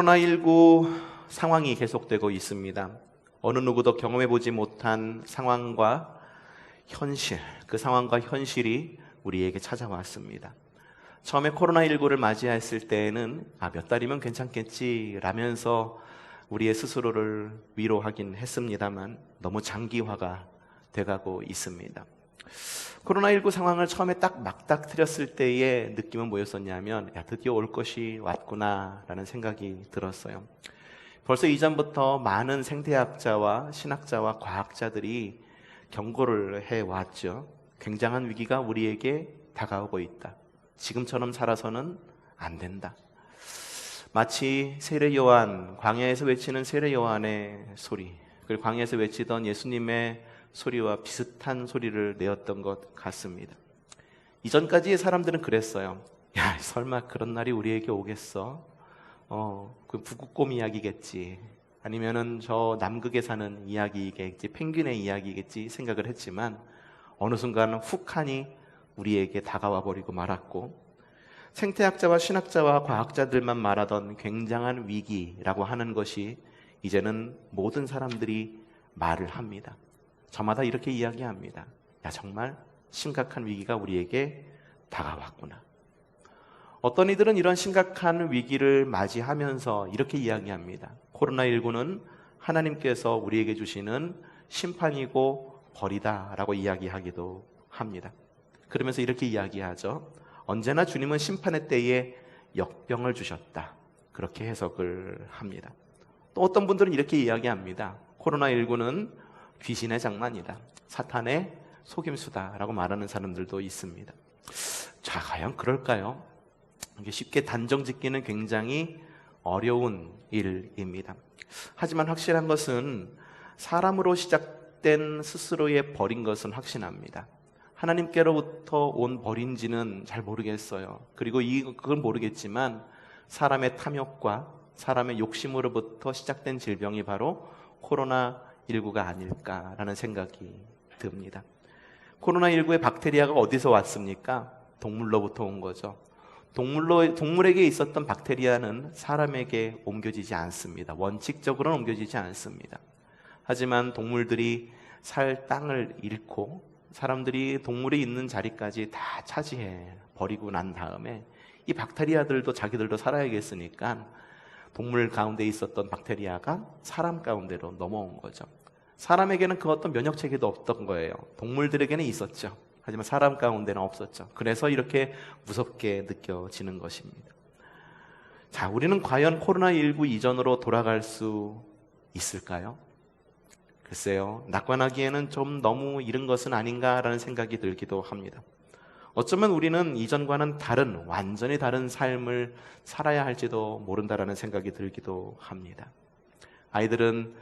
코로나19 상황이 계속되고 있습니다. 어느 누구도 경험해보지 못한 상황과 현실, 그 상황과 현실이 우리에게 찾아왔습니다. 처음에 코로나19를 맞이했을 때에는 몇 달이면 괜찮겠지 라면서 우리의 스스로를 위로하긴 했습니다만 너무 장기화가 돼가고 있습니다. 코로나19 상황을 처음에 딱 막닥뜨렸을 때의 느낌은 뭐였었냐면 드디어 올 것이 왔구나 라는 생각이 들었어요. 벌써 이전부터 많은 생태학자와 신학자와 과학자들이 경고를 해왔죠. 굉장한 위기가 우리에게 다가오고 있다. 지금처럼 살아서는 안 된다. 마치 세례 요한, 광야에서 외치는 세례 요한의 소리, 그리고 광야에서 외치던 예수님의 소리와 비슷한 소리를 내었던 것 같습니다. 이전까지의 사람들은 그랬어요. 야, 설마 그런 날이 우리에게 오겠어? 그 북극곰 이야기겠지. 아니면은 저 남극에 사는 이야기겠지, 펭귄의 이야기겠지 생각을 했지만 어느 순간 훅하니 우리에게 다가와 버리고 말았고, 생태학자와 신학자와 과학자들만 말하던 굉장한 위기라고 하는 것이 이제는 모든 사람들이 말을 합니다. 저마다 이렇게 이야기합니다. 야, 정말 심각한 위기가 우리에게 다가왔구나. 어떤 이들은 이런 심각한 위기를 맞이하면서 이렇게 이야기합니다. 코로나19는 하나님께서 우리에게 주시는 심판이고 벌이다 라고 이야기하기도 합니다. 그러면서 이렇게 이야기하죠. 언제나 주님은 심판의 때에 역병을 주셨다. 그렇게 해석을 합니다. 또 어떤 분들은 이렇게 이야기합니다. 코로나19는 귀신의 장난이다. 사탄의 속임수다라고 말하는 사람들도 있습니다. 자, 과연 그럴까요? 이게 쉽게 단정 짓기는 굉장히 어려운 일입니다. 하지만 확실한 것은 사람으로 시작된 스스로의 벌인 것은 확신합니다. 하나님께로부터 온 벌인지는 잘 모르겠어요. 그리고 그건 모르겠지만 사람의 탐욕과 사람의 욕심으로부터 시작된 질병이 바로 코로나19가 아닐까라는 생각이 듭니다. 코로나19의 박테리아가 어디서 왔습니까? 동물로부터 온 거죠. 동물에게 있었던 박테리아는 사람에게 옮겨지지 않습니다. 원칙적으로는 옮겨지지 않습니다. 하지만 동물들이 살 땅을 잃고 사람들이 동물이 있는 자리까지 다 차지해 버리고 난 다음에 이 박테리아들도 자기들도 살아야겠으니까 동물 가운데 있었던 박테리아가 사람 가운데로 넘어온 거죠. 사람에게는 그 어떤 면역체계도 없던 거예요. 동물들에게는 있었죠. 하지만 사람 가운데는 없었죠. 그래서 이렇게 무섭게 느껴지는 것입니다. 자, 우리는 과연 코로나19 이전으로 돌아갈 수 있을까요? 글쎄요, 낙관하기에는 좀 너무 이른 것은 아닌가라는 생각이 들기도 합니다. 어쩌면 우리는 이전과는 완전히 다른 삶을 살아야 할지도 모른다라는 생각이 들기도 합니다. 아이들은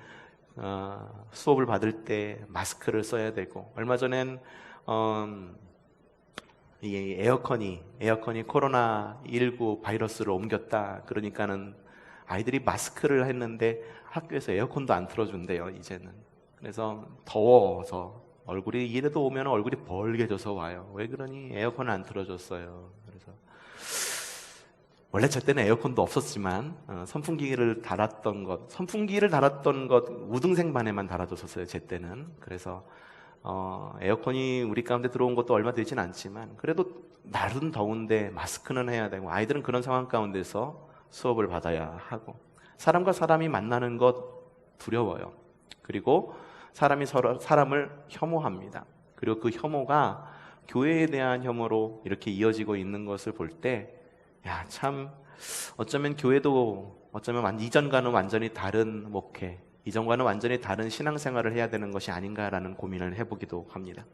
수업을 받을 때 마스크를 써야 되고, 얼마 전엔 이 에어컨이 코로나19 바이러스를 옮겼다. 그러니까는 아이들이 마스크를 했는데 학교에서 에어컨도 안 틀어준대요, 이제는. 그래서 더워서 얼굴이 이래도 오면 얼굴이 벌게져서 와요. 왜 그러니? 에어컨을 안 틀어줬어요. 그래서 원래 저 때는 에어컨도 없었지만 선풍기를 달았던 것 우등생 반에만 달아줬었어요, 제 때는. 그래서 에어컨이 우리 가운데 들어온 것도 얼마 되진 않지만 그래도 날은 더운데 마스크는 해야 되고, 아이들은 그런 상황 가운데서 수업을 받아야 하고, 사람과 사람이 만나는 것 두려워요. 그리고 사람이 사람을 혐오합니다. 그리고 그 혐오가 교회에 대한 혐오로 이렇게 이어지고 있는 것을 볼 때, 야, 참 어쩌면 교회도 이전과는 완전히 다른 목회, 이전과는 완전히 다른 신앙생활을 해야 되는 것이 아닌가라는 고민을 해보기도 합니다.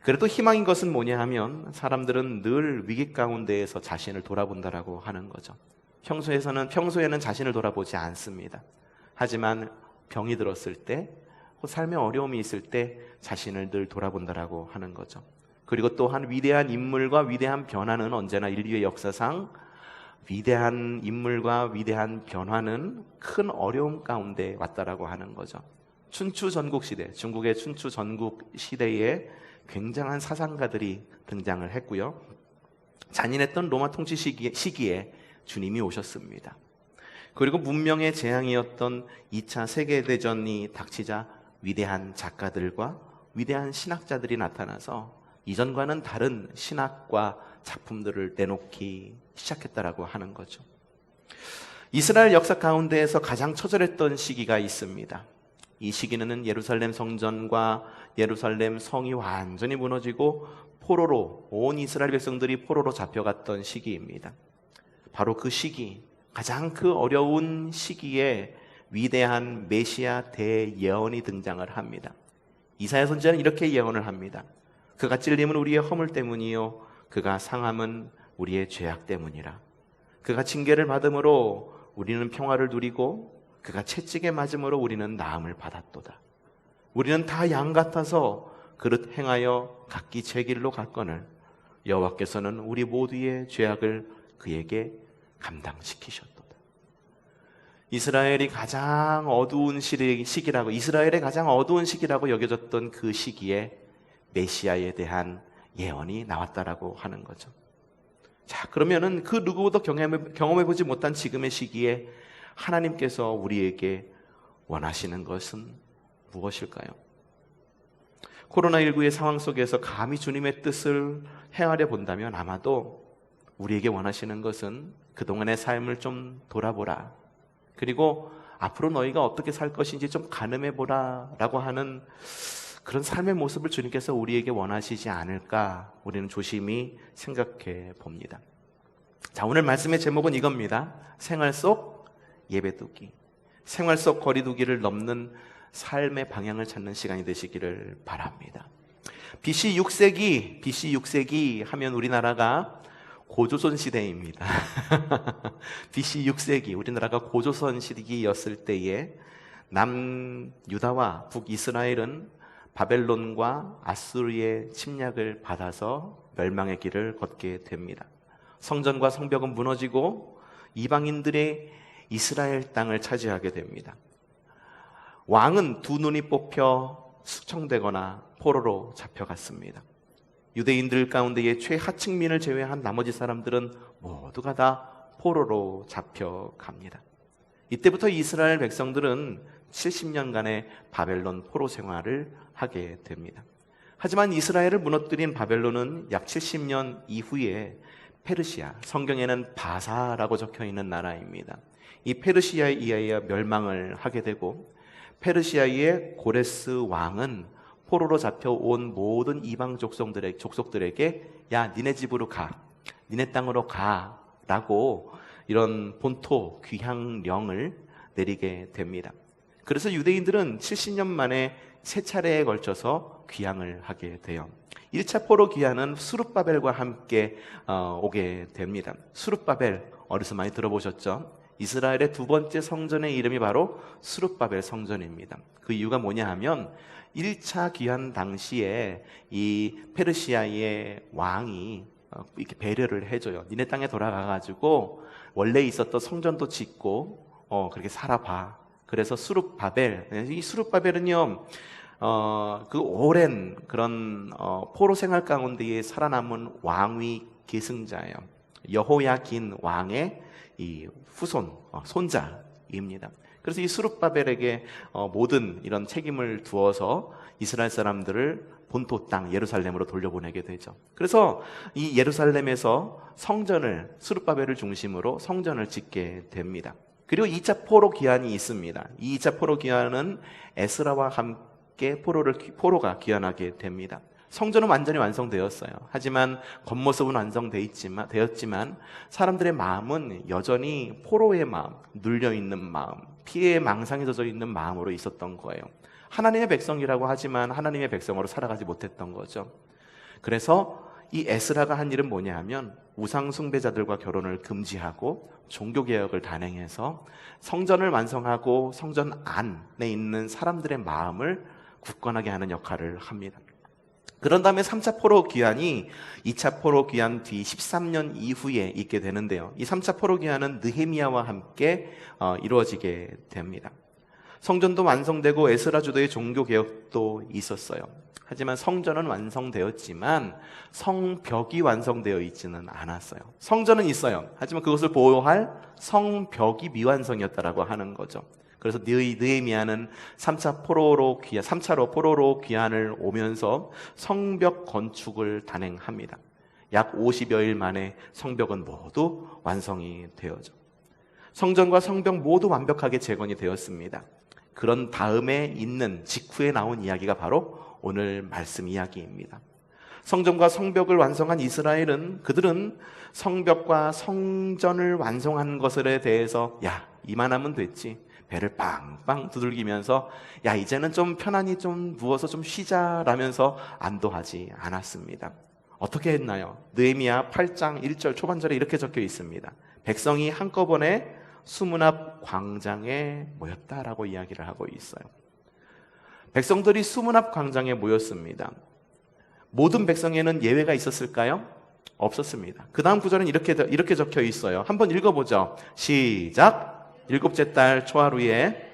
그래도 희망인 것은 뭐냐 하면 사람들은 늘 위기 가운데에서 자신을 돌아본다라고 하는 거죠. 평소에는 자신을 돌아보지 않습니다. 하지만 병이 들었을 때, 삶의 어려움이 있을 때 자신을 늘 돌아본다라고 하는 거죠. 그리고 또한 위대한 인물과 위대한 변화는 언제나 인류의 역사상 위대한 인물과 위대한 변화는 큰 어려움 가운데 왔다라고 하는 거죠. 춘추 전국 시대, 중국의 춘추 전국 시대에 굉장한 사상가들이 등장을 했고요. 잔인했던 로마 통치 시기에 주님이 오셨습니다. 그리고 문명의 재앙이었던 2차 세계대전이 닥치자 위대한 작가들과 위대한 신학자들이 나타나서 이전과는 다른 신학과 작품들을 내놓기 시작했다라고 하는 거죠. 이스라엘 역사 가운데에서 가장 처절했던 시기가 있습니다. 이 시기는 예루살렘 성전과 예루살렘 성이 완전히 무너지고 포로로, 온 이스라엘 백성들이 포로로 잡혀갔던 시기입니다. 바로 그 시기, 가장 그 어려운 시기에 위대한 메시아 대예언이 등장을 합니다. 이사야 선지자는 이렇게 예언을 합니다. 그가 찔림은 우리의 허물 때문이요 그가 상함은 우리의 죄악 때문이라. 그가 징계를 받음으로 우리는 평화를 누리고 그가 채찍에 맞음으로 우리는 나음을 받았도다. 우리는 다 양 같아서 그릇 행하여 각기 제 길로 갔거늘 여호와께서는 우리 모두의 죄악을 그에게 감당시키셨도다. 이스라엘의 가장 어두운 시기라고 여겨졌던 그 시기에 메시아에 대한 예언이 나왔다라고 하는 거죠. 자, 그러면은 그 누구보다 경험해보지 못한 지금의 시기에 하나님께서 우리에게 원하시는 것은 무엇일까요? 코로나19의 상황 속에서 감히 주님의 뜻을 행하려 본다면 아마도 우리에게 원하시는 것은 그동안의 삶을 좀 돌아보라. 그리고 앞으로 너희가 어떻게 살 것인지 좀 가늠해보라 라고 하는 그런 삶의 모습을 주님께서 우리에게 원하시지 않을까 우리는 조심히 생각해 봅니다. 자, 오늘 말씀의 제목은 이겁니다. 생활 속 예배두기. 생활 속 거리두기를 넘는 삶의 방향을 찾는 시간이 되시기를 바랍니다. BC 6세기 하면 우리나라가 고조선 시대입니다. BC 6세기 우리나라가 고조선 시기였을 때에 남유다와 북이스라엘은 바벨론과 아수르의 침략을 받아서 멸망의 길을 걷게 됩니다. 성전과 성벽은 무너지고 이방인들의 이스라엘 땅을 차지하게 됩니다. 왕은 두 눈이 뽑혀 숙청되거나 포로로 잡혀갔습니다. 유대인들 가운데의 최하층민을 제외한 나머지 사람들은 모두가 다 포로로 잡혀갑니다. 이때부터 이스라엘 백성들은 70년간의 바벨론 포로 생활을 하게 됩니다. 하지만 이스라엘을 무너뜨린 바벨론은 약 70년 이후에 페르시아, 성경에는 바사라고 적혀있는 나라입니다. 이 페르시아에 의하여 멸망을 하게 되고 페르시아의 고레스 왕은 포로로 잡혀온 모든 이방 족속들에게 야, 니네 집으로 가, 니네 땅으로 가 라고 이런 본토 귀향령을 내리게 됩니다. 그래서 유대인들은 70년 만에 세 차례에 걸쳐서 귀향을 하게 돼요. 1차 포로 귀환은 수룹바벨과 함께 오게 됩니다. 수룹바벨, 어디서 많이 들어보셨죠? 이스라엘의 두 번째 성전의 이름이 바로 수룹바벨 성전입니다. 그 이유가 뭐냐 하면 1차 귀환 당시에 이 페르시아의 왕이 이렇게 배려를 해줘요. 니네 땅에 돌아가가지고 원래 있었던 성전도 짓고 그렇게 살아봐. 그래서 수룹바벨, 이 수룹바벨은요 그 오랜 그런 포로 생활 가운데에 살아남은 왕위 계승자예요. 여호야긴 왕의 이 후손, 손자입니다. 그래서 이 수룹바벨에게 모든 이런 책임을 두어서 이스라엘 사람들을 본토 땅 예루살렘으로 돌려보내게 되죠. 그래서 이 예루살렘에서 성전을 수룹바벨을 중심으로 성전을 짓게 됩니다. 그리고 2차 포로 귀환이 있습니다. 이 2차 포로 귀환은 에스라와 함께 포로가 귀환하게 됩니다. 성전은 완전히 완성되었어요. 하지만 겉모습은 완성되었지만 사람들의 마음은 여전히 포로의 마음, 눌려있는 마음, 피해의 망상에 젖어 있는 마음으로 있었던 거예요. 하나님의 백성이라고 하지만 하나님의 백성으로 살아가지 못했던 거죠. 그래서 이 에스라가 한 일은 뭐냐 하면 우상 숭배자들과 결혼을 금지하고 종교개혁을 단행해서 성전을 완성하고 성전 안에 있는 사람들의 마음을 굳건하게 하는 역할을 합니다. 그런 다음에 3차 포로 귀환이 2차 포로 귀환 뒤 13년 이후에 있게 되는데요. 이 3차 포로 귀환은 느헤미야와 함께 이루어지게 됩니다. 성전도 완성되고 에스라 주도의 종교 개혁도 있었어요. 하지만 성전은 완성되었지만 성벽이 완성되어 있지는 않았어요. 성전은 있어요. 하지만 그것을 보호할 성벽이 미완성이었다라고 하는 거죠. 그래서 느헤미야는 3차로 포로로 귀환을 오면서 성벽 건축을 단행합니다. 약 50여일 만에 성벽은 모두 완성이 되어져. 성전과 성벽 모두 완벽하게 재건이 되었습니다. 그런 다음에 있는 직후에 나온 이야기가 바로 오늘 말씀 이야기입니다. 성전과 성벽을 완성한 이스라엘은 그들은 성벽과 성전을 완성한 것에 대해서 야, 이만하면 됐지. 배를 빵빵 두들기면서 야, 이제는 좀 편안히 좀 누워서 좀 쉬자라면서 안도하지 않았습니다. 어떻게 했나요? 느헤미야 8장 1절 초반절에 이렇게 적혀 있습니다. 백성이 한꺼번에 수문 앞 광장에 모였다라고 이야기를 하고 있어요. 백성들이 수문 앞 광장에 모였습니다. 모든 백성에는 예외가 있었을까요? 없었습니다. 그 다음 구절은 이렇게 적혀 있어요. 한번 읽어보죠. 시작. 일곱째 달 초하루에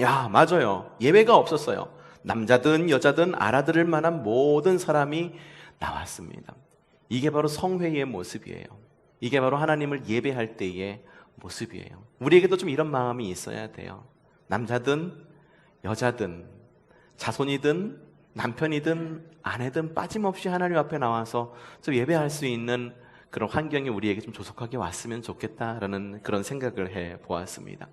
야, 맞아요. 예외가 없었어요. 남자든 여자든 알아들을 만한 모든 사람이 나왔습니다. 이게 바로 성회의 모습이에요. 이게 바로 하나님을 예배할 때의 모습이에요. 우리에게도 좀 이런 마음이 있어야 돼요. 남자든 여자든 자손이든 남편이든 아내든 빠짐없이 하나님 앞에 나와서 좀 예배할 수 있는 그런 환경이 우리에게 좀 조속하게 왔으면 좋겠다라는 그런 생각을 해보았습니다.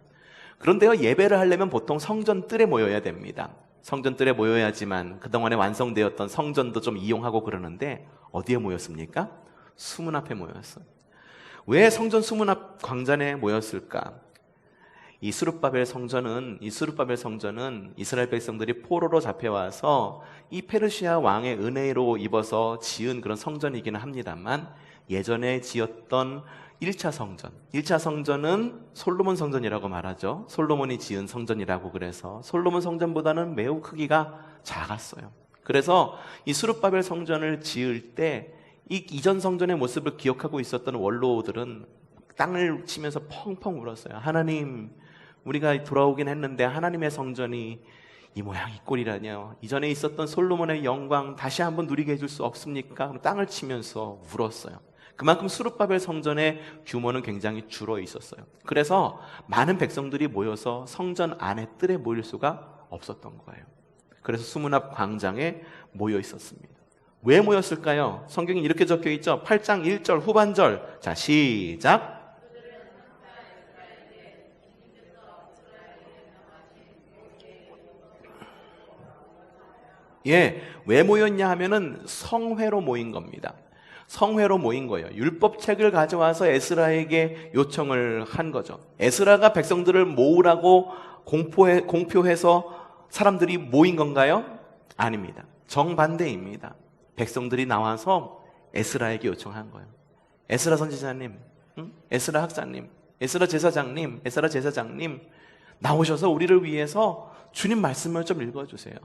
그런데요, 예배를 하려면 보통 성전 뜰에 모여야 됩니다. 성전 뜰에 모여야지만 그동안에 완성되었던 성전도 좀 이용하고 그러는데 어디에 모였습니까? 수문 앞에 모였어요. 왜 성전 수문 앞 광장에 모였을까? 이 스룹바벨 성전은 이스라엘 백성들이 포로로 잡혀와서 이 페르시아 왕의 은혜로 입어서 지은 그런 성전이기는 합니다만 예전에 지었던 1차 성전은 솔로몬 성전이라고 말하죠. 솔로몬이 지은 성전이라고 그래서 솔로몬 성전보다는 매우 크기가 작았어요. 그래서 이 스룹바벨 성전을 지을 때 이 이전 성전의 모습을 기억하고 있었던 원로들은 땅을 치면서 펑펑 울었어요. 하나님, 우리가 돌아오긴 했는데 하나님의 성전이 이 모양 이 꼴이라뇨. 이전에 있었던 솔로몬의 영광 다시 한번 누리게 해줄 수 없습니까? 땅을 치면서 울었어요. 그만큼 스룹바벨 성전의 규모는 굉장히 줄어 있었어요. 그래서 많은 백성들이 모여서 성전 안에 뜰에 모일 수가 없었던 거예요. 그래서 수문 앞 광장에 모여 있었습니다. 왜 모였을까요? 성경에 이렇게 적혀 있죠. 8장 1절 후반절. 자, 시작. 예, 왜 모였냐 하면은 성회로 모인 겁니다. 성회로 모인 거예요. 율법책을 가져와서 에스라에게 요청을 한 거죠. 에스라가 백성들을 모으라고 공표해서 사람들이 모인 건가요? 아닙니다. 정반대입니다. 백성들이 나와서 에스라에게 요청한 거예요. 에스라 선지자님, 에스라 학자님, 에스라 제사장님 나오셔서 우리를 위해서 주님 말씀을 좀 읽어주세요.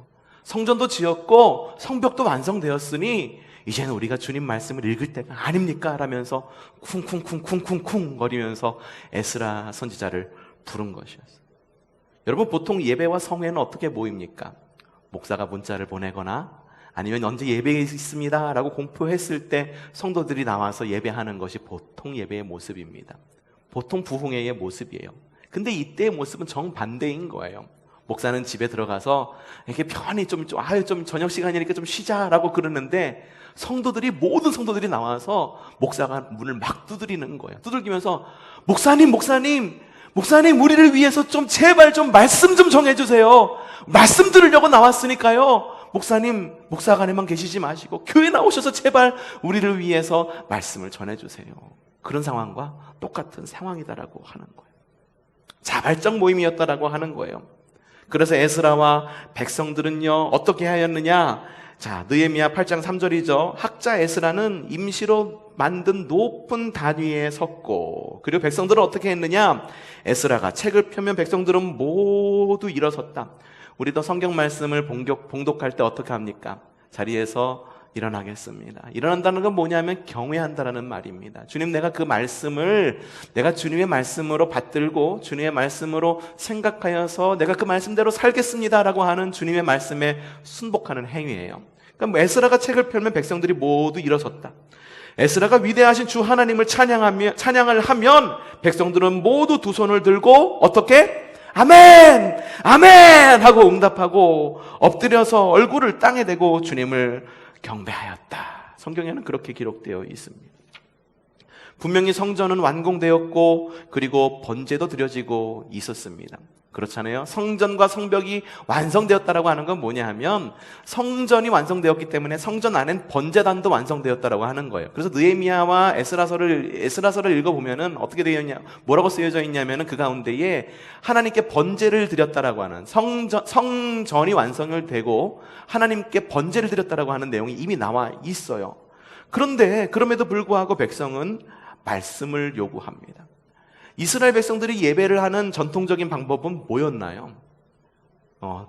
성전도 지었고 성벽도 완성되었으니 이제는 우리가 주님 말씀을 읽을 때가 아닙니까? 라면서 쿵쿵쿵쿵쿵쿵 거리면서 에스라 선지자를 부른 것이었어요. 여러분, 보통 예배와 성회는 어떻게 모입니까? 목사가 문자를 보내거나 아니면 언제 예배 있습니다 라고 공표했을 때 성도들이 나와서 예배하는 것이 보통 예배의 모습입니다. 보통 부흥회의 모습이에요. 근데 이때의 모습은 정반대인 거예요. 목사는 집에 들어가서 이렇게 편히 좀 저녁 시간이니까 좀 쉬자라고 그러는데 모든 성도들이 나와서 목사가 문을 막 두드리는 거예요. 두들기면서 목사님 우리를 위해서 좀 제발 좀 말씀 좀 정해주세요. 말씀 들으려고 나왔으니까요. 목사가 안에만 계시지 마시고 교회 나오셔서 제발 우리를 위해서 말씀을 전해주세요. 그런 상황과 똑같은 상황이다라고 하는 거예요. 자발적 모임이었다라고 하는 거예요. 그래서 에스라와 백성들은요 어떻게 하였느냐? 자, 느헤미야 8장 3절이죠. 학자 에스라는 임시로 만든 높은 단 위에 섰고, 그리고 백성들은 어떻게 했느냐? 에스라가 책을 펴면 백성들은 모두 일어섰다. 우리도 성경 말씀을 봉독할 때 어떻게 합니까? 자리에서 일어나겠습니다. 일어난다는 건 뭐냐면 경외한다라는 말입니다. 주님, 내가 그 말씀을 내가 주님의 말씀으로 받들고 주님의 말씀으로 생각하여서 내가 그 말씀대로 살겠습니다라고 하는 주님의 말씀에 순복하는 행위예요. 그러니까 에스라가 책을 펴면 백성들이 모두 일어섰다. 에스라가 위대하신 주 하나님을 찬양을 하면 백성들은 모두 두 손을 들고 어떻게? 아멘! 아멘! 하고 응답하고 엎드려서 얼굴을 땅에 대고 주님을 경배하였다. 성경에는 그렇게 기록되어 있습니다. 분명히 성전은 완공되었고 그리고 번제도 드려지고 있었습니다. 그렇잖아요. 성전과 성벽이 완성되었다라고 하는 건 뭐냐 하면 성전이 완성되었기 때문에 성전 안엔 번제단도 완성되었다라고 하는 거예요. 그래서 느헤미야와 에스라서를 읽어보면은 어떻게 되어 있냐, 뭐라고 쓰여져 있냐면은 그 가운데에 하나님께 번제를 드렸다라고 하는 성전이 완성을 되고 하나님께 번제를 드렸다라고 하는 내용이 이미 나와 있어요. 그런데 그럼에도 불구하고 백성은 말씀을 요구합니다. 이스라엘 백성들이 예배를 하는 전통적인 방법은 뭐였나요?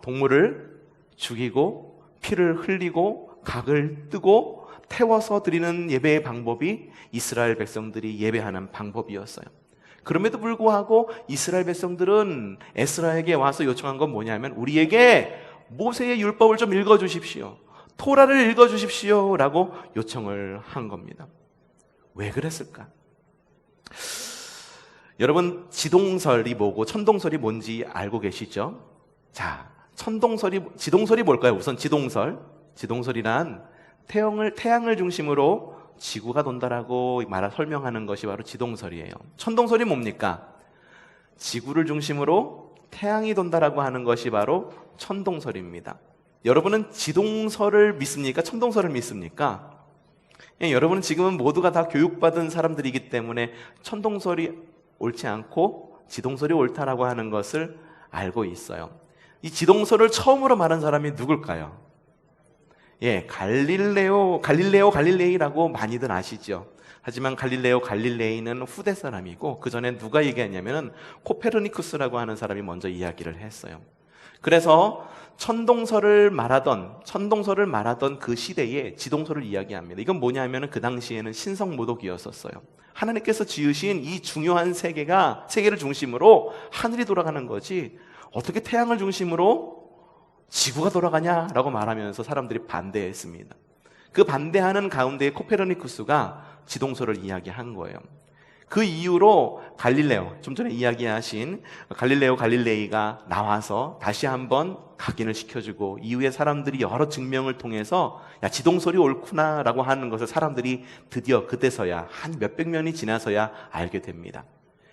동물을 죽이고 피를 흘리고 각을 뜨고 태워서 드리는 예배의 방법이 이스라엘 백성들이 예배하는 방법이었어요. 그럼에도 불구하고 이스라엘 백성들은 에스라에게 와서 요청한 건 뭐냐면 우리에게 모세의 율법을 좀 읽어주십시오. 토라를 읽어주십시오 라고 요청을 한 겁니다. 왜 그랬을까? 여러분, 지동설이 뭐고 천동설이 뭔지 알고 계시죠? 자, 지동설이 뭘까요? 우선 지동설이란 태양을 중심으로 지구가 돈다라고 설명하는 것이 바로 지동설이에요. 천동설이 뭡니까? 지구를 중심으로 태양이 돈다라고 하는 것이 바로 천동설입니다. 여러분은 지동설을 믿습니까? 천동설을 믿습니까? 여러분은 지금은 모두가 다 교육받은 사람들이기 때문에 천동설이 옳지 않고 지동설이 옳다라고 하는 것을 알고 있어요. 이 지동설을 처음으로 말한 사람이 누굴까요? 갈릴레이라고 많이들 아시죠? 하지만 갈릴레이는 후대 사람이고 그 전에 누가 얘기했냐면은 코페르니쿠스라고 하는 사람이 먼저 이야기를 했어요. 그래서 천동설을 말하던 그 시대에 지동설을 이야기합니다. 이건 뭐냐면은 그 당시에는 신성모독이었었어요. 하나님께서 지으신 이 중요한 세계를 중심으로 하늘이 돌아가는 거지 어떻게 태양을 중심으로 지구가 돌아가냐라고 말하면서 사람들이 반대했습니다. 그 반대하는 가운데 코페르니쿠스가 지동설을 이야기한 거예요. 그 이후로 좀 전에 이야기하신 갈릴레이가 나와서 다시 한번 각인을 시켜주고 이후에 사람들이 여러 증명을 통해서 야, 지동설이 옳구나라고 하는 것을 사람들이 드디어 그때서야 한 몇백 년이 지나서야 알게 됩니다.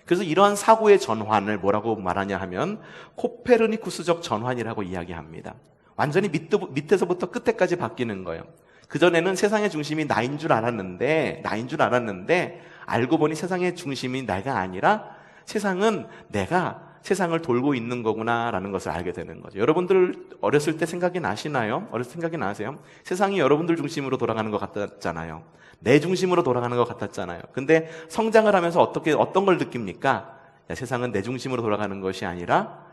그래서 이러한 사고의 전환을 뭐라고 말하냐 하면 코페르니쿠스적 전환이라고 이야기합니다. 완전히 밑에서부터 끝에까지 바뀌는 거예요. 그전에는 세상의 중심이 나인 줄 알았는데 알고 보니 세상의 중심이 내가 아니라 세상은 내가 세상을 돌고 있는 거구나라는 것을 알게 되는 거죠. 여러분들 어렸을 때 생각이 나시나요? 어렸을 때 생각이 나세요? 세상이 여러분들 중심으로 돌아가는 것 같았잖아요. 내 중심으로 돌아가는 것 같았잖아요. 근데 성장을 하면서 어떤 걸 느낍니까? 야, 세상은 내 중심으로 돌아가는 것이 아니라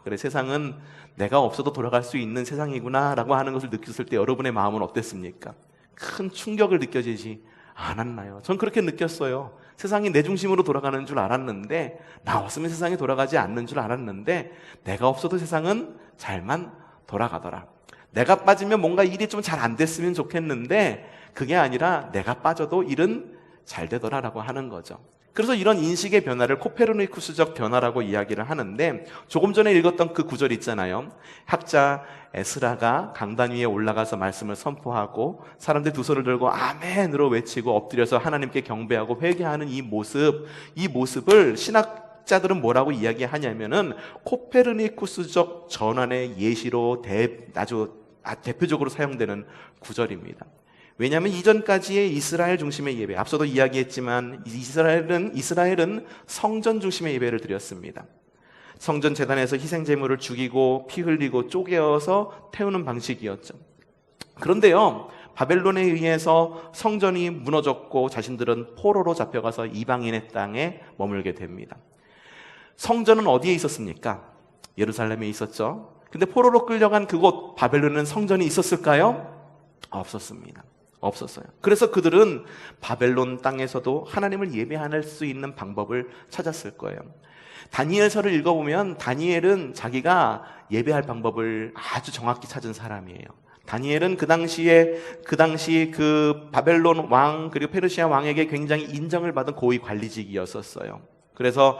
그래, 세상은 내가 없어도 돌아갈 수 있는 세상이구나라고 하는 것을 느꼈을 때 여러분의 마음은 어땠습니까? 큰 충격을 느껴지지 않았나요? 전 그렇게 느꼈어요. 세상이 내 중심으로 돌아가는 줄 알았는데 나 없으면 세상이 돌아가지 않는 줄 알았는데 내가 없어도 세상은 잘만 돌아가더라. 내가 빠지면 뭔가 일이 좀 잘 안 됐으면 좋겠는데 그게 아니라 내가 빠져도 일은 잘 되더라라고 하는 거죠. 그래서 이런 인식의 변화를 코페르니쿠스적 변화라고 이야기를 하는데 조금 전에 읽었던 그 구절 있잖아요. 학자 에스라가 강단 위에 올라가서 말씀을 선포하고 사람들 두 손을 들고 아멘으로 외치고 엎드려서 하나님께 경배하고 회개하는 이 모습을 신학자들은 뭐라고 이야기하냐면은 코페르니쿠스적 전환의 예시로 아주 대표적으로 사용되는 구절입니다. 왜냐하면 이전까지의 이스라엘 중심의 예배, 앞서도 이야기했지만 이스라엘은 성전 중심의 예배를 드렸습니다. 성전 제단에서 희생 제물을 죽이고 피 흘리고 쪼개어서 태우는 방식이었죠. 그런데요, 바벨론에 의해서 성전이 무너졌고 자신들은 포로로 잡혀가서 이방인의 땅에 머물게 됩니다. 성전은 어디에 있었습니까? 예루살렘에 있었죠. 근데 포로로 끌려간 그곳 바벨론은 성전이 있었을까요? 없었습니다. 없었어요. 그래서 그들은 바벨론 땅에서도 하나님을 예배할 수 있는 방법을 찾았을 거예요. 다니엘서를 읽어보면 다니엘은 자기가 예배할 방법을 아주 정확히 찾은 사람이에요. 다니엘은 그 당시 그 바벨론 왕 그리고 페르시아 왕에게 굉장히 인정을 받은 고위 관리직이었었어요. 그래서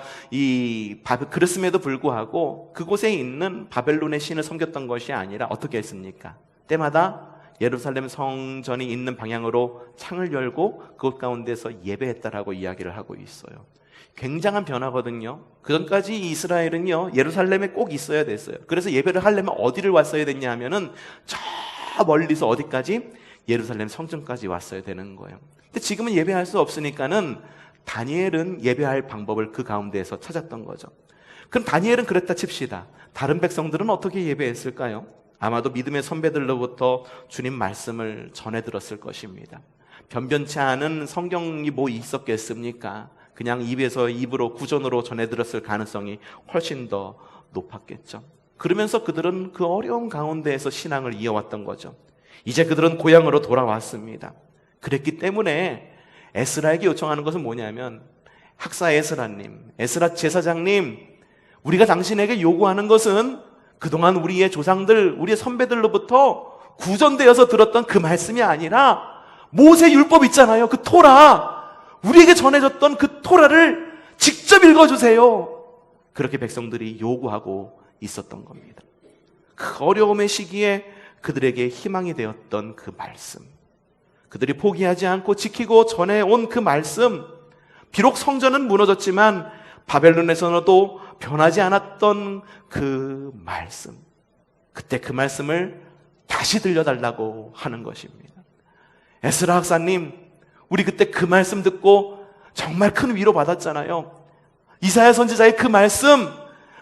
그랬음에도 불구하고 그곳에 있는 바벨론의 신을 섬겼던 것이 아니라 어떻게 했습니까? 때마다 예루살렘 성전이 있는 방향으로 창을 열고 그곳 가운데서 예배했다라고 이야기를 하고 있어요. 굉장한 변화거든요. 그전까지 이스라엘은요, 예루살렘에 꼭 있어야 됐어요. 그래서 예배를 하려면 어디를 왔어야 됐냐 하면은 저 멀리서 어디까지? 예루살렘 성전까지 왔어야 되는 거예요. 근데 지금은 예배할 수 없으니까는 다니엘은 예배할 방법을 그 가운데에서 찾았던 거죠. 그럼 다니엘은 그랬다 칩시다. 다른 백성들은 어떻게 예배했을까요? 아마도 믿음의 선배들로부터 주님 말씀을 전해 들었을 것입니다. 변변치 않은 성경이 뭐 있었겠습니까? 그냥 입에서 입으로 구전으로 전해 들었을 가능성이 훨씬 더 높았겠죠. 그러면서 그들은 그 어려운 가운데에서 신앙을 이어왔던 거죠. 이제 그들은 고향으로 돌아왔습니다. 그랬기 때문에 에스라에게 요청하는 것은 뭐냐면, 학사 에스라님, 에스라 제사장님, 우리가 당신에게 요구하는 것은 그동안 우리의 조상들, 우리의 선배들로부터 구전되어서 들었던 그 말씀이 아니라 모세 율법 있잖아요. 그 토라, 우리에게 전해졌던 그 토라를 직접 읽어주세요. 그렇게 백성들이 요구하고 있었던 겁니다. 그 어려움의 시기에 그들에게 희망이 되었던 그 말씀, 그들이 포기하지 않고 지키고 전해온 그 말씀, 비록 성전은 무너졌지만 바벨론에서도 변하지 않았던 그 말씀, 그때 그 말씀을 다시 들려달라고 하는 것입니다. 에스라 학사님, 우리 그때 그 말씀 듣고 정말 큰 위로 받았잖아요. 이사야 선지자의 그 말씀,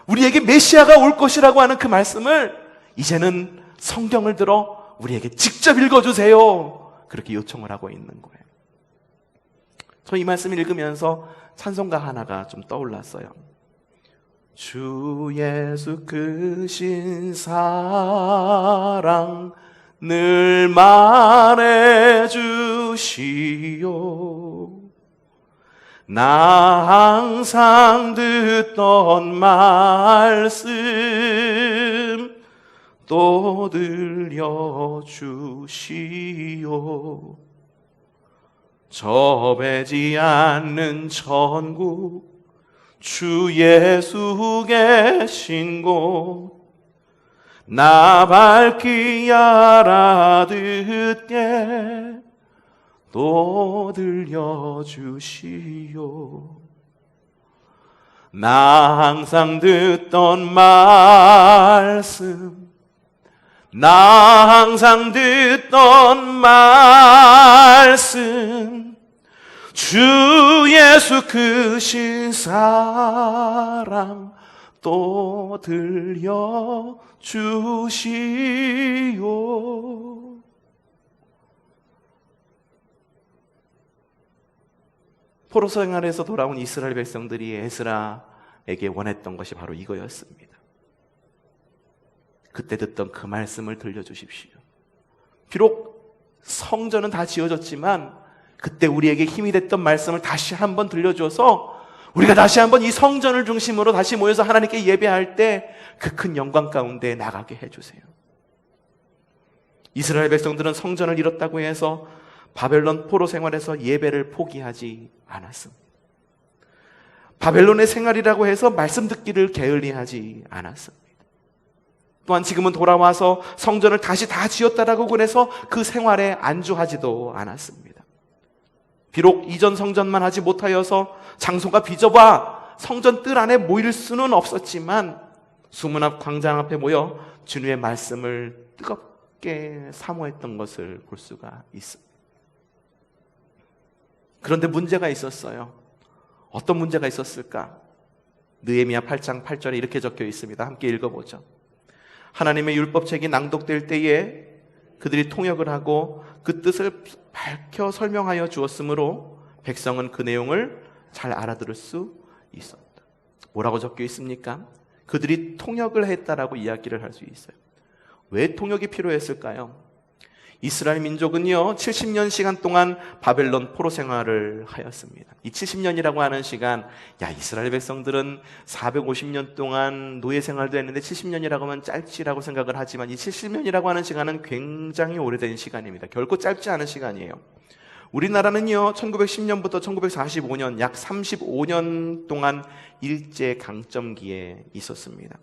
우리에게 메시아가 올 것이라고 하는 그 말씀을 이제는 성경을 들어 우리에게 직접 읽어주세요. 그렇게 요청을 하고 있는 거예요. 저 이 말씀을 읽으면서 찬송가 하나가 좀 떠올랐어요. 주 예수 크신 사랑 늘 말해 주시오. 나 항상 듣던 말씀 또 들려주시오. 접해지 않는 천국 주 예수 계신 곳 나 밝히 알아듣게 또 들려주시오. 나 항상 듣던 말씀 나 항상 듣던 말씀 주 예수 크신 사랑 또 들려주시오. 포로 생활에서 돌아온 이스라엘 백성들이 에스라에게 원했던 것이 바로 이거였습니다. 그때 듣던 그 말씀을 들려주십시오. 비록 성전은 다 지어졌지만 그때 우리에게 힘이 됐던 말씀을 다시 한번 들려줘서 우리가 다시 한번 이 성전을 중심으로 다시 모여서 하나님께 예배할 때 그 큰 영광 가운데 나가게 해주세요. 이스라엘 백성들은 성전을 잃었다고 해서 바벨론 포로 생활에서 예배를 포기하지 않았습니다. 바벨론의 생활이라고 해서 말씀 듣기를 게을리하지 않았습니다. 또한 지금은 돌아와서 성전을 다시 다 지었다라고 그래서 그 생활에 안주하지도 않았습니다. 비록 이전 성전만 하지 못하여서 장소가 비좁아 성전 뜰 안에 모일 수는 없었지만 수문 앞 광장 앞에 모여 주님의 말씀을 뜨겁게 사모했던 것을 볼 수가 있습니다. 그런데 문제가 있었어요. 어떤 문제가 있었을까? 느헤미야 8장 8절에 이렇게 적혀 있습니다. 함께 읽어보죠. 하나님의 율법책이 낭독될 때에 그들이 통역을 하고 그 뜻을 밝혀 설명하여 주었으므로 백성은 그 내용을 잘 알아들을 수 있었다. 뭐라고 적혀 있습니까? 그들이 통역을 했다라고 이야기를 할 수 있어요. 왜 통역이 필요했을까요? 이스라엘 민족은요 70년 시간 동안 바벨론 포로 생활을 하였습니다. 이 70년이라고 하는 시간, 이스라엘 백성들은 450년 동안 노예 생활도 했는데 70년이라고 하면 짧지라고 생각을 하지만 이 70년이라고 하는 시간은 굉장히 오래된 시간입니다. 결코 짧지 않은 시간이에요. 우리나라는요 1910년부터 1945년 약 35년 동안 일제 강점기에 있었습니다.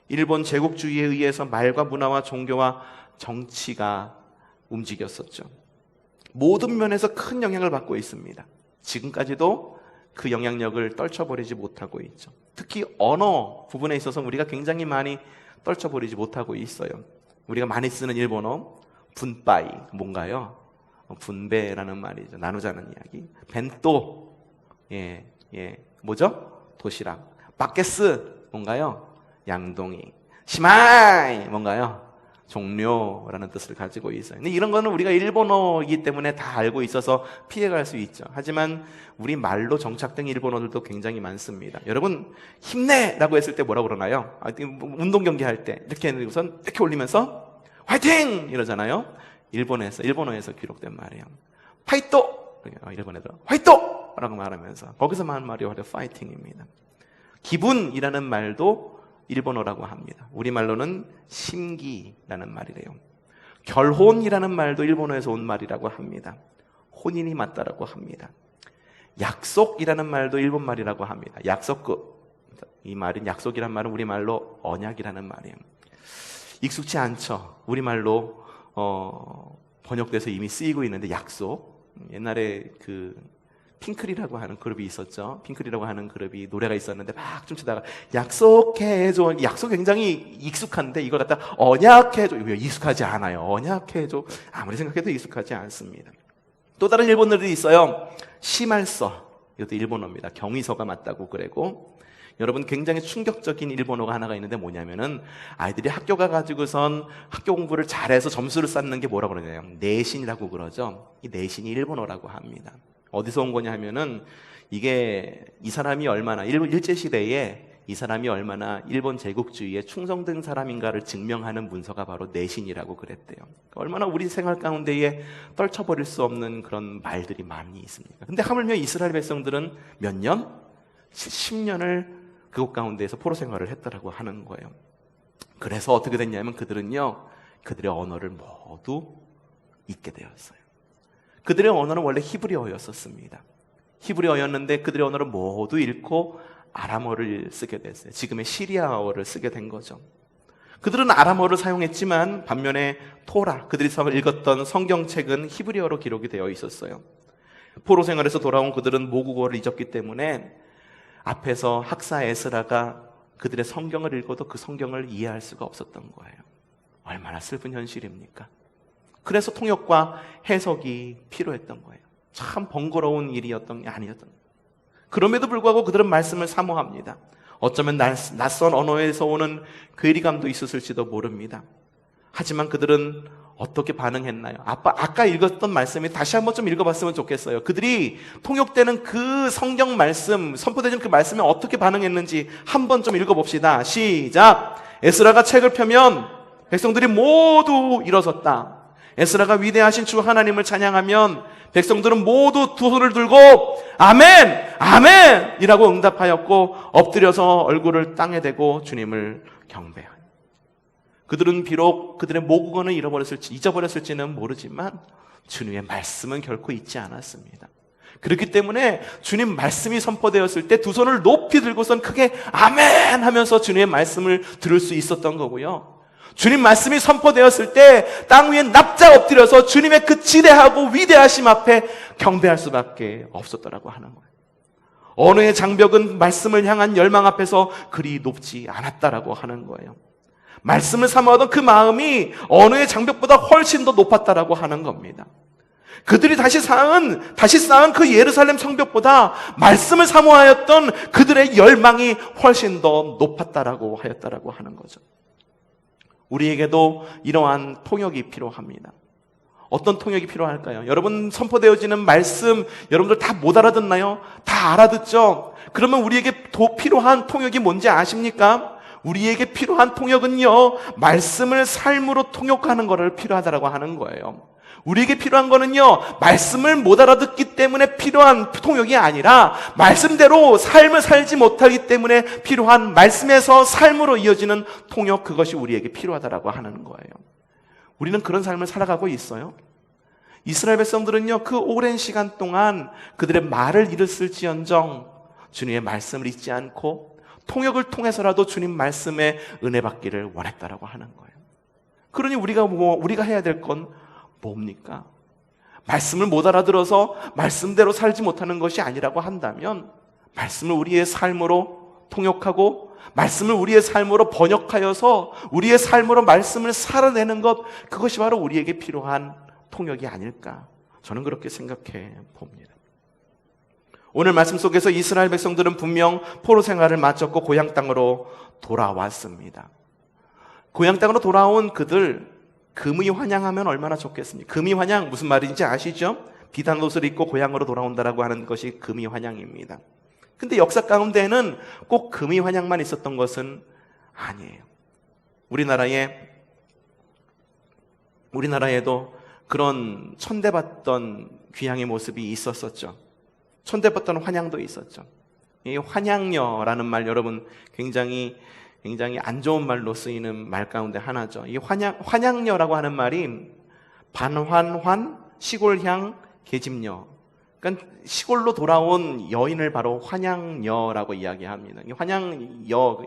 일본 제국주의에 의해서 말과 문화와 종교와 정치가 움직였었죠. 모든 면에서 큰 영향을 받고 있습니다. 지금까지도 그 영향력을 떨쳐버리지 못하고 있죠. 특히 언어 부분에 있어서 우리가 굉장히 많이 떨쳐버리지 못하고 있어요. 우리가 많이 쓰는 일본어 분빠이 뭔가요? 분배라는 말이죠. 나누자는 이야기. 벤또 뭐죠? 도시락. 바케스 뭔가요? 양동이. 시마이 뭔가요? 종료라는 뜻을 가지고 있어요. 근데 이런 거는 우리가 일본어이기 때문에 다 알고 있어서 피해갈 수 있죠. 하지만 우리 말로 정착된 일본어들도 굉장히 많습니다. 여러분 힘내라고 했을 때 뭐라고 그러나요? 운동 경기 할 때 이렇게 우선 이렇게 올리면서 화이팅 이러잖아요. 일본어에서 기록된 말이에요. 파이토 일본 애들 화이토라고 말하면서 거기서 말하는 말이 바로 파이팅입니다. 기분이라는 말도 일본어라고 합니다. 우리말로는 심기라는 말이래요. 결혼이라는 말도 일본어에서 온 말이라고 합니다. 혼인이 맞다라고 합니다. 약속이라는 말도 일본 말이라고 합니다. 이 말은 약속이란 말은 우리말로 언약이라는 말이에요. 익숙치 않죠. 우리말로 번역돼서 이미 쓰이고 있는데 약속. 옛날에 핑클이라고 하는 그룹이 있었죠. 핑클이라고 하는 그룹이 노래가 있었는데 막 춤추다가 약속해줘. 약속 굉장히 익숙한데 이걸 갖다 언약해줘. 왜 익숙하지 않아요? 언약해줘. 아무리 생각해도 익숙하지 않습니다. 또 다른 일본어들이 있어요. 시말서. 이것도 일본어입니다. 경위서가 맞다고 그러고 여러분 굉장히 충격적인 일본어가 하나가 있는데 뭐냐면은 아이들이 학교 가가지고선 학교 공부를 잘해서 점수를 쌓는 게 뭐라고 그러냐요? 내신이라고 그러죠. 이 내신이 일본어라고 합니다. 어디서 온 거냐 하면은 이게 이 사람이 얼마나 일제시대에 이 사람이 얼마나 일본 제국주의에 충성된 사람인가를 증명하는 문서가 바로 내신이라고 그랬대요. 얼마나 우리 생활 가운데에 떨쳐버릴 수 없는 그런 말들이 많이 있습니다. 근데 하물며 이스라엘 백성들은 몇 년? 10년을 그곳 가운데에서 포로 생활을 했다라고 하는 거예요. 그래서 어떻게 됐냐면 그들은요 그들의 언어를 모두 잊게 되었어요. 그들의 언어는 원래 히브리어였었습니다. 히브리어였는데 그들의 언어를 모두 잃고 아람어를 쓰게 됐어요. 지금의 시리아어를 쓰게 된 거죠. 그들은 아람어를 사용했지만 반면에 토라, 그들이 읽었던 성경책은 히브리어로 기록이 되어 있었어요. 포로 생활에서 돌아온 그들은 모국어를 잊었기 때문에 앞에서 학사 에스라가 그들의 성경을 읽어도 그 성경을 이해할 수가 없었던 거예요. 얼마나 슬픈 현실입니까? 그래서 통역과 해석이 필요했던 거예요. 참 번거로운 일이었던 게 아니었던 거예요. 그럼에도 불구하고 그들은 말씀을 사모합니다. 어쩌면 낯선 언어에서 오는 괴리감도 있었을지도 모릅니다. 하지만 그들은 어떻게 반응했나요? 아까 읽었던 말씀이 다시 한번 좀 읽어봤으면 좋겠어요. 그들이 통역되는 그 성경 말씀, 선포되는 그 말씀에 어떻게 반응했는지 한번 좀 읽어봅시다. 시작! 에스라가 책을 펴면 백성들이 모두 일어섰다. 에스라가 위대하신 주 하나님을 찬양하면 백성들은 모두 두 손을 들고 아멘! 아멘! 이라고 응답하였고 엎드려서 얼굴을 땅에 대고 주님을 경배하니 그들은 비록 그들의 모국어는 잊어버렸을지는 모르지만 주님의 말씀은 결코 잊지 않았습니다. 그렇기 때문에 주님 말씀이 선포되었을 때 두 손을 높이 들고선 크게 아멘! 하면서 주님의 말씀을 들을 수 있었던 거고요. 주님 말씀이 선포되었을 때 땅 위에 납작 엎드려서 주님의 그 지대하고 위대하심 앞에 경배할 수밖에 없었더라고 하는 거예요. 언어의 장벽은 말씀을 향한 열망 앞에서 그리 높지 않았다라고 하는 거예요. 말씀을 사모하던 그 마음이 언어의 장벽보다 훨씬 더 높았다라고 하는 겁니다. 그들이 다시 쌓은 그 예루살렘 성벽보다 말씀을 사모하였던 그들의 열망이 훨씬 더 높았다라고 하였다라고 하는 거죠. 우리에게도 이러한 통역이 필요합니다. 어떤 통역이 필요할까요? 여러분 선포되어지는 말씀 여러분들 다 못 알아듣나요? 다 알아듣죠? 그러면 우리에게 더 필요한 통역이 뭔지 아십니까? 우리에게 필요한 통역은요, 말씀을 삶으로 통역하는 것을 필요하다라고 하는 거예요. 우리에게 필요한 거는요, 말씀을 못 알아듣기 때문에 필요한 통역이 아니라 말씀대로 삶을 살지 못하기 때문에 필요한 말씀에서 삶으로 이어지는 통역, 그것이 우리에게 필요하다라고 하는 거예요. 우리는 그런 삶을 살아가고 있어요. 이스라엘 백성들은요, 그 오랜 시간 동안 그들의 말을 잃었을지언정 주님의 말씀을 잊지 않고 통역을 통해서라도 주님 말씀에 은혜 받기를 원했다라고 하는 거예요. 그러니 우리가 해야 될 건 뭡니까? 말씀을 못 알아들어서 말씀대로 살지 못하는 것이 아니라고 한다면 말씀을 우리의 삶으로 통역하고 말씀을 우리의 삶으로 번역하여서 우리의 삶으로 말씀을 살아내는 것, 그것이 바로 우리에게 필요한 통역이 아닐까, 저는 그렇게 생각해 봅니다. 오늘 말씀 속에서 이스라엘 백성들은 분명 포로 생활을 마쳤고 고향 땅으로 돌아왔습니다. 고향 땅으로 돌아온 그들, 금이 환양하면 얼마나 좋겠습니까? 금이 환양 무슨 말인지 아시죠? 비단 옷을 입고 고향으로 돌아온다라고 하는 것이 금이 환양입니다. 근데 역사 가운데에는 꼭 금이 환양만 있었던 것은 아니에요. 우리나라에도 그런 천대받던 귀향의 모습이 있었었죠. 천대받던 환양도 있었죠. 이 환양녀라는 말, 여러분 굉장히 안 좋은 말로 쓰이는 말 가운데 하나죠. 이 환양녀라고 하는 말이 반환환, 시골향, 계집녀. 그러니까 시골로 돌아온 여인을 바로 환양녀라고 이야기합니다. 이 환양녀,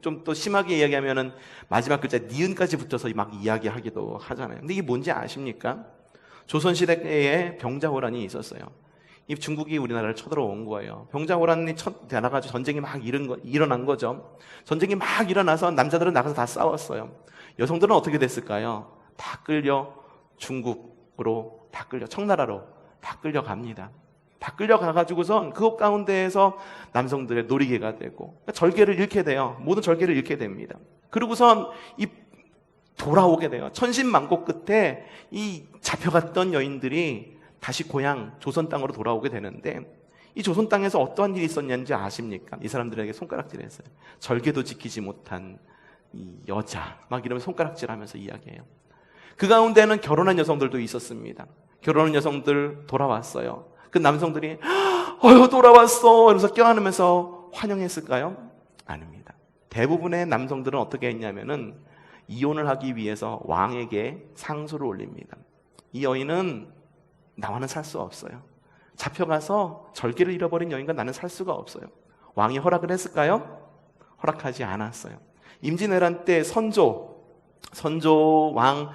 좀 또 심하게 이야기하면은 마지막 글자 니은까지 붙여서 막 이야기하기도 하잖아요. 근데 이게 뭔지 아십니까? 조선시대에 병자호란이 있었어요. 이 중국이 우리나라를 쳐들어온 거예요. 병자호란이 나가지고 전쟁이 막 일어난 거죠. 전쟁이 막 일어나서 남자들은 나가서 다 싸웠어요. 여성들은 어떻게 됐을까요? 다 끌려 중국으로, 다 끌려 청나라로 다 끌려갑니다. 다 끌려가가지고선 그곳 가운데에서 남성들의 놀이개가 되고, 그러니까 절개를 잃게 돼요. 모든 절개를 잃게 됩니다. 그리고선 돌아오게 돼요. 천신만고 끝에 이 잡혀갔던 여인들이 다시 고향 조선 땅으로 돌아오게 되는데, 이 조선 땅에서 어떠한 일이 있었는지 아십니까? 이 사람들에게 손가락질했어요. 절개도 지키지 못한 이 여자, 막 이러면 손가락질하면서 이야기해요. 그 가운데는 결혼한 여성들도 있었습니다. 결혼한 여성들 돌아왔어요. 그 남성들이 돌아왔어 이러면서 껴안으면서 환영했을까요? 아닙니다. 대부분의 남성들은 어떻게 했냐면은 이혼을 하기 위해서 왕에게 상소를 올립니다. 이 여인은 나와는 살 수 없어요. 잡혀가서 절개를 잃어버린 여인과 나는 살 수가 없어요. 왕이 허락을 했을까요? 허락하지 않았어요. 임진왜란 때 선조 왕,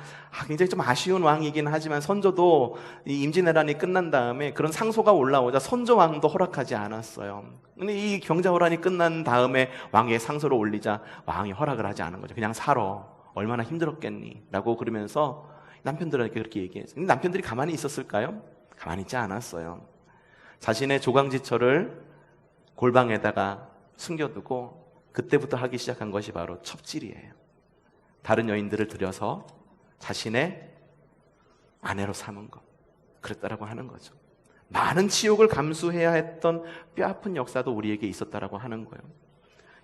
굉장히 좀 아쉬운 왕이긴 하지만 선조도 이 임진왜란이 끝난 다음에 그런 상소가 올라오자 선조 왕도 허락하지 않았어요. 근데 이 병자호란이 끝난 다음에 왕에게 상소를 올리자 왕이 허락을 하지 않은 거죠. 그냥 살아. 얼마나 힘들었겠니? 라고 그러면서 남편들에게 그렇게 얘기했어요. 근데 남편들이 가만히 있었을까요? 가만히 있지 않았어요. 자신의 조강지처를 골방에다가 숨겨두고 그때부터 하기 시작한 것이 바로 첩질이에요. 다른 여인들을 들여서 자신의 아내로 삼은 것, 그랬다라고 하는 거죠. 많은 치욕을 감수해야 했던 뼈아픈 역사도 우리에게 있었다라고 하는 거예요.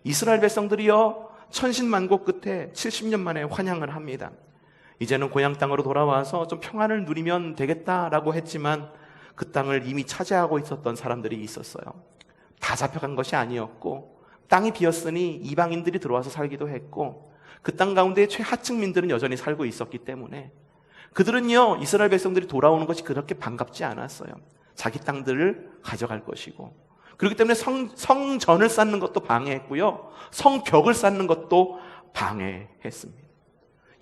이스라엘 백성들이요, 천신만고 끝에 70년 만에 환향을 합니다. 이제는 고향 땅으로 돌아와서 좀 평안을 누리면 되겠다라고 했지만 그 땅을 이미 차지하고 있었던 사람들이 있었어요. 다 잡혀간 것이 아니었고 땅이 비었으니 이방인들이 들어와서 살기도 했고 그 땅 가운데 최하층민들은 여전히 살고 있었기 때문에 그들은요, 이스라엘 백성들이 돌아오는 것이 그렇게 반갑지 않았어요. 자기 땅들을 가져갈 것이고, 그렇기 때문에 성전을 쌓는 것도 방해했고요, 성벽을 쌓는 것도 방해했습니다.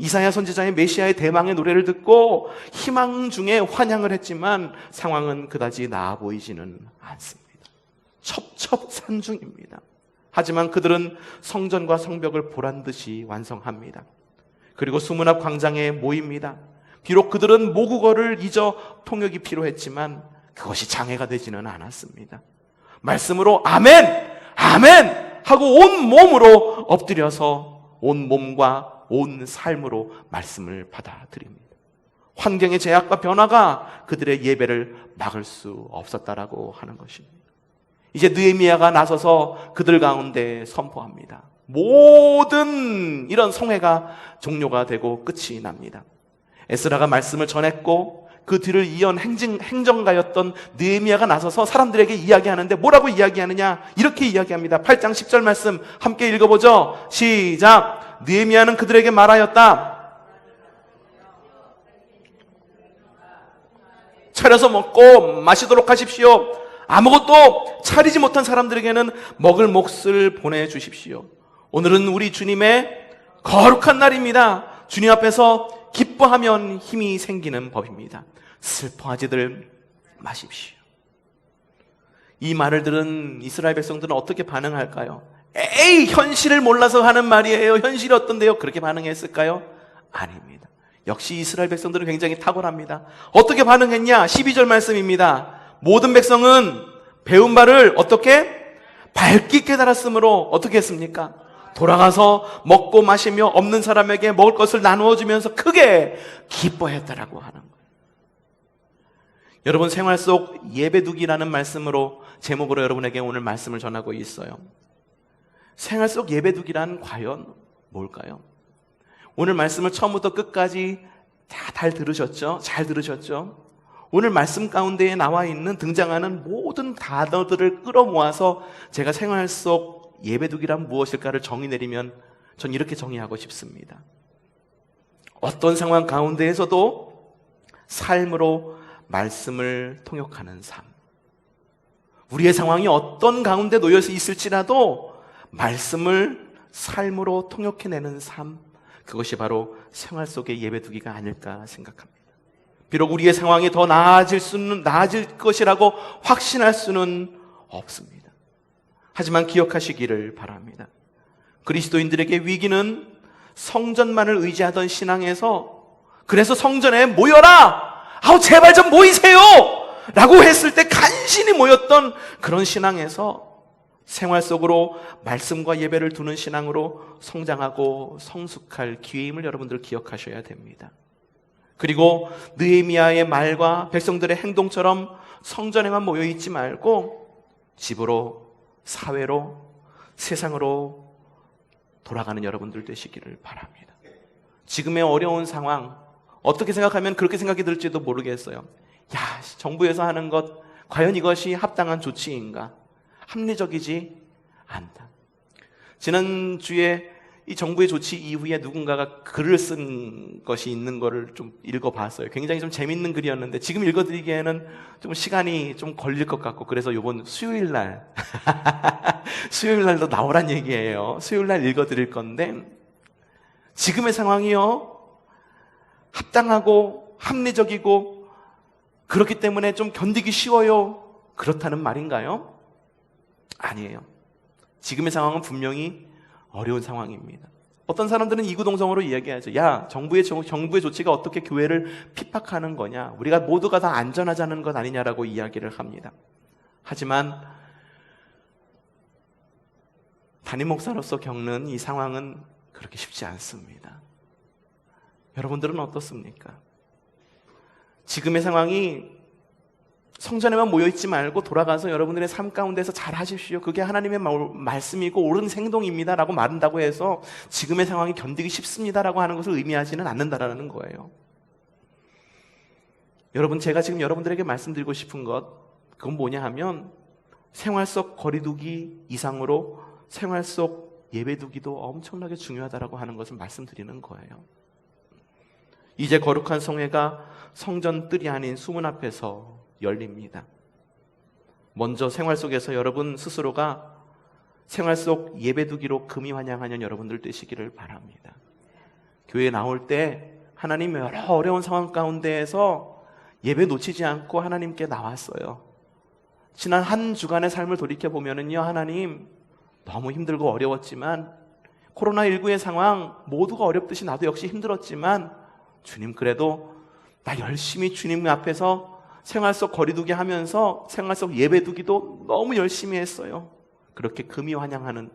이사야 선지자의 메시아의 대망의 노래를 듣고 희망 중에 환향을 했지만 상황은 그다지 나아 보이지는 않습니다. 첩첩산중입니다. 하지만 그들은 성전과 성벽을 보란듯이 완성합니다. 그리고 수문 앞 광장에 모입니다. 비록 그들은 모국어를 잊어 통역이 필요했지만 그것이 장애가 되지는 않았습니다. 말씀으로 아멘! 아멘! 하고 온 몸으로 엎드려서 온 몸과 온 삶으로 말씀을 받아들입니다. 환경의 제약과 변화가 그들의 예배를 막을 수 없었다라고 하는 것입니다. 이제 느헤미야가 나서서 그들 가운데 선포합니다. 모든 이런 성회가 종료가 되고 끝이 납니다. 에스라가 말씀을 전했고 그 뒤를 이은 행정가였던 느헤미야가 나서서 사람들에게 이야기하는데 뭐라고 이야기하느냐? 이렇게 이야기합니다. 8장 10절 말씀 함께 읽어보죠. 시작. 느헤미야는 그들에게 말하였다. 차려서 먹고 마시도록 하십시오. 아무것도 차리지 못한 사람들에게는 먹을 몫을 보내주십시오. 오늘은 우리 주님의 거룩한 날입니다. 주님 앞에서 기뻐하면 힘이 생기는 법입니다. 슬퍼하지들 마십시오. 이 말을 들은 이스라엘 백성들은 어떻게 반응할까요? 에이, 현실을 몰라서 하는 말이에요. 현실이 어떤데요? 그렇게 반응했을까요? 아닙니다. 역시 이스라엘 백성들은 굉장히 탁월합니다. 어떻게 반응했냐? 12절 말씀입니다. 모든 백성은 배운 바를 어떻게? 밝게 깨달았으므로 어떻게 했습니까? 돌아가서 먹고 마시며 없는 사람에게 먹을 것을 나누어 주면서 크게 기뻐했다라고 하는 거예요. 여러분, 생활 속 예배두기라는 말씀으로 제목으로 여러분에게 오늘 말씀을 전하고 있어요. 생활 속 예배두기란 과연 뭘까요? 오늘 말씀을 처음부터 끝까지 잘 들으셨죠? 잘 들으셨죠? 오늘 말씀 가운데에 나와 있는 등장하는 모든 단어들을 끌어모아서 제가 생활 속 예배두기란 무엇일까를 정의 내리면 전 이렇게 정의하고 싶습니다. 어떤 상황 가운데에서도 삶으로 말씀을 통역하는 삶. 우리의 상황이 어떤 가운데 놓여서 있을지라도 말씀을 삶으로 통역해내는 삶. 그것이 바로 생활 속의 예배두기가 아닐까 생각합니다. 비록 우리의 상황이 더 나아질 것이라고 확신할 수는 없습니다. 하지만 기억하시기를 바랍니다. 그리스도인들에게 위기는 성전만을 의지하던 신앙에서 그래서 성전에 모여라! 아우 제발 좀 모이세요! 라고 했을 때 간신히 모였던 그런 신앙에서 생활 속으로 말씀과 예배를 두는 신앙으로 성장하고 성숙할 기회임을 여러분들 기억하셔야 됩니다. 그리고 느헤미야의 말과 백성들의 행동처럼 성전에만 모여있지 말고 집으로, 사회로, 세상으로 돌아가는 여러분들 되시기를 바랍니다. 지금의 어려운 상황 어떻게 생각하면 그렇게 생각이 들지도 모르겠어요. 야, 정부에서 하는 것 과연 이것이 합당한 조치인가? 합리적이지 않다. 지난주에 이 정부의 조치 이후에 누군가가 글을 쓴 것이 있는 거를 좀 읽어봤어요. 굉장히 좀 재밌는 글이었는데 지금 읽어드리기에는 좀 시간이 좀 걸릴 것 같고 그래서 이번 수요일날 수요일날도 나오란 얘기예요. 수요일날 읽어드릴 건데 지금의 상황이요 합당하고 합리적이고 그렇기 때문에 좀 견디기 쉬워요. 그렇다는 말인가요? 아니에요. 지금의 상황은 분명히 어려운 상황입니다. 어떤 사람들은 이구동성으로 이야기하죠. 야, 정부의 조치가 어떻게 교회를 핍박하는 거냐? 우리가 모두가 다 안전하자는 것 아니냐라고 이야기를 합니다. 하지만 담임 목사로서 겪는 이 상황은 그렇게 쉽지 않습니다. 여러분들은 어떻습니까? 지금의 상황이 성전에만 모여있지 말고 돌아가서 여러분들의 삶 가운데서 잘 하십시오. 그게 하나님의 말씀이고 옳은 행동입니다 라고 말한다고 해서 지금의 상황이 견디기 쉽습니다 라고 하는 것을 의미하지는 않는다라는 거예요. 여러분, 제가 지금 여러분들에게 말씀드리고 싶은 것 그건 뭐냐 하면 생활 속 거리두기 이상으로 생활 속 예배두기도 엄청나게 중요하다라고 하는 것을 말씀드리는 거예요. 이제 거룩한 성회가 성전 뜰이 아닌 수문 앞에서 열립니다. 먼저 생활 속에서 여러분 스스로가 생활 속 예배두기로 금이 환영하는 여러분들 되시기를 바랍니다. 교회에 나올 때 하나님 여러 어려운 상황 가운데에서 예배 놓치지 않고 하나님께 나왔어요. 지난 한 주간의 삶을 돌이켜보면요, 하나님 너무 힘들고 어려웠지만 코로나19의 상황 모두가 어렵듯이 나도 역시 힘들었지만 주님 그래도 나 열심히 주님 앞에서 생활 속 거리두기 하면서 생활 속 예배두기도 너무 열심히 했어요. 그렇게 금이 환영하는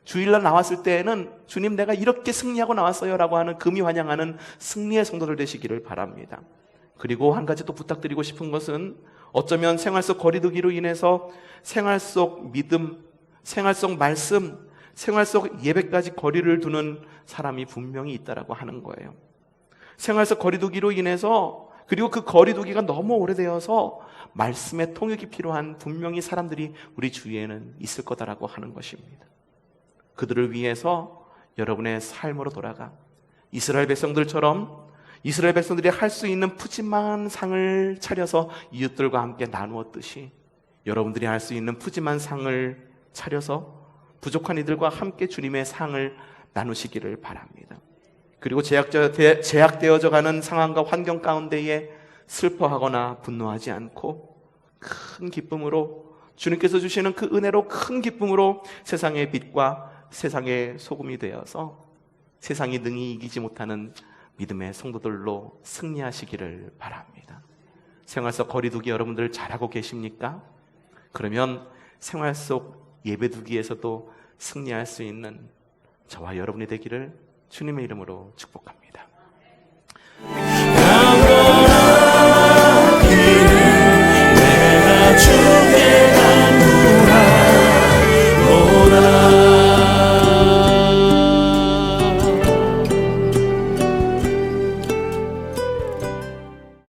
주일날 나왔을 때에는 주님 내가 이렇게 승리하고 나왔어요 라고 하는 금이 환영하는 승리의 성도들 되시기를 바랍니다. 그리고 한 가지 또 부탁드리고 싶은 것은 어쩌면 생활 속 거리두기로 인해서 생활 속 믿음, 생활 속 말씀, 생활 속 예배까지 거리를 두는 사람이 분명히 있다라고 하는 거예요. 생활 속 거리두기로 인해서, 그리고 그 거리두기가 너무 오래되어서 말씀의 통역이 필요한 분명히 사람들이 우리 주위에는 있을 거다라고 하는 것입니다. 그들을 위해서 여러분의 삶으로 돌아가 이스라엘 백성들처럼 이스라엘 백성들이 할 수 있는 푸짐한 상을 차려서 이웃들과 함께 나누었듯이 여러분들이 할 수 있는 푸짐한 상을 차려서 부족한 이들과 함께 주님의 상을 나누시기를 바랍니다. 그리고 제약되어져 가는 상황과 환경 가운데에 슬퍼하거나 분노하지 않고 큰 기쁨으로, 주님께서 주시는 그 은혜로 큰 기쁨으로 세상의 빛과 세상의 소금이 되어서 세상이 능히 이기지 못하는 믿음의 성도들로 승리하시기를 바랍니다. 생활 속 거리두기 여러분들 잘하고 계십니까? 그러면 생활 속 예배두기에서도 승리할 수 있는 저와 여러분이 되기를 주님의 이름으로 축복합니다.